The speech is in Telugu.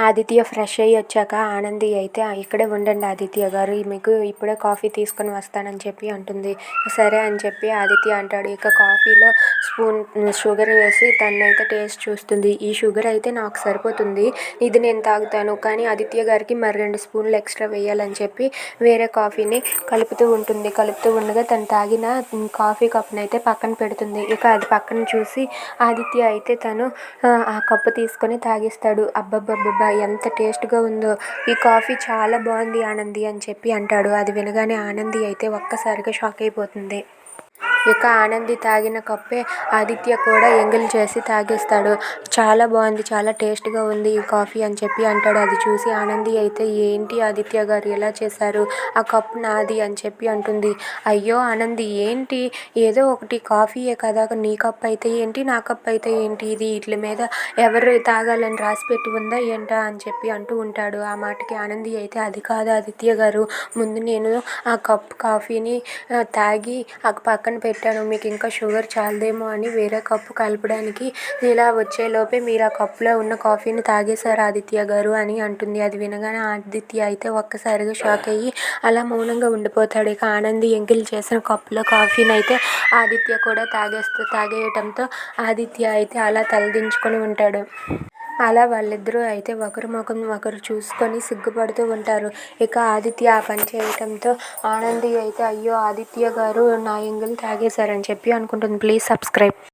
ఆదిత్య ఫ్రెష్ అయ్యి వచ్చాక ఆనంది అయితే ఇక్కడే ఉండండి ఆదిత్య గారు, మీకు ఇప్పుడే కాఫీ తీసుకొని వస్తానని చెప్పి అంటుంది. సరే అని చెప్పి ఆదిత్య అంటాడు. ఇక కాఫీలో స్పూన్ షుగర్ వేసి తనైతే టేస్ట్ చూస్తుంది. ఈ షుగర్ అయితే నాకు సరిపోతుంది, ఇది నేను తాగుతాను, కానీ ఆదిత్య గారికి మరి 2 స్పూన్లు ఎక్స్ట్రా వేయాలని చెప్పి వేరే కాఫీని కలుపుతూ ఉంటుంది. కలుపుతూ ఉండగా తను తాగిన కాఫీ కప్నైతే పక్కన పెడుతుంది. ఇక అది పక్కన చూసి ఆదిత్య అయితే తను ఆ కప్పు తీసుకొని తాగిస్తాడు. అబ్బబ్బబ్బబ్బా ఎంత టేస్ట్గా ఉందో, ఈ కాఫీ చాలా బాగుంది ఆనంది అని చెప్పి అంటాడు. అది వినగానే ఆనంది అయితే ఒక్కసారిగా షాక్ అయిపోతుంది. ఇక ఆనంది తాగిన కప్పే ఆదిత్య కూడా ఎంగిల్ చేసి తాగేస్తాడు. చాలా బాగుంది, చాలా టేస్ట్గా ఉంది ఈ కాఫీ అని చెప్పి అంటాడు. అది చూసి ఆనంది అయితే ఏంటి ఆదిత్య గారు ఎలా చేశారు, ఆ కప్పు నాది అని చెప్పి అంటుంది. అయ్యో ఆనంది ఏంటి, ఏదో ఒకటి కాఫీయే కదా, నీ కప్ అయితే ఏంటి నా కప్ అయితే ఏంటి, ఇది వీటి మీద ఎవరు తాగాలని రాసిపెట్టి ఉందా ఏంటా అని చెప్పి అంటూ ఉంటాడు. ఆ మాటకి ఆనంది అయితే అది కాదు ఆదిత్య గారు, ముందు నేను ఆ కప్ కాఫీని తాగి ఆ పక్కన పెట్టాను, మీకు ఇంకా షుగర్ చాలదేమో అని వేరే కప్పు కలపడానికి ఇలా వచ్చేలోపే మీరు ఆ కప్పులో ఉన్న కాఫీని తాగేశారు ఆదిత్య గారు అని అంటుంది. అది వినగానే ఆదిత్య అయితే ఒక్కసారిగా షాక్ అయ్యి అలా మౌనంగా ఉండిపోతాడు. ఇక ఆనంది ఎంగిల్ చేసిన కప్పులో కాఫీని అయితే ఆదిత్య కూడా తాగేయటంతో ఆదిత్య అయితే అలా తలదించుకొని ఉంటాడు. అలా వాళ్ళిద్దరూ అయితే ఒకరి ముఖం ఒకరు చూసుకొని సిగ్గుపడుతూ ఉంటారు. ఇక ఆదిత్య ఆ పని చేయటంతో ఆనంది అయితే అయ్యో ఆదిత్య గారు నా ఎంగిల్ తాగేశారని చెప్పి అనుకుంటుంది. Please subscribe.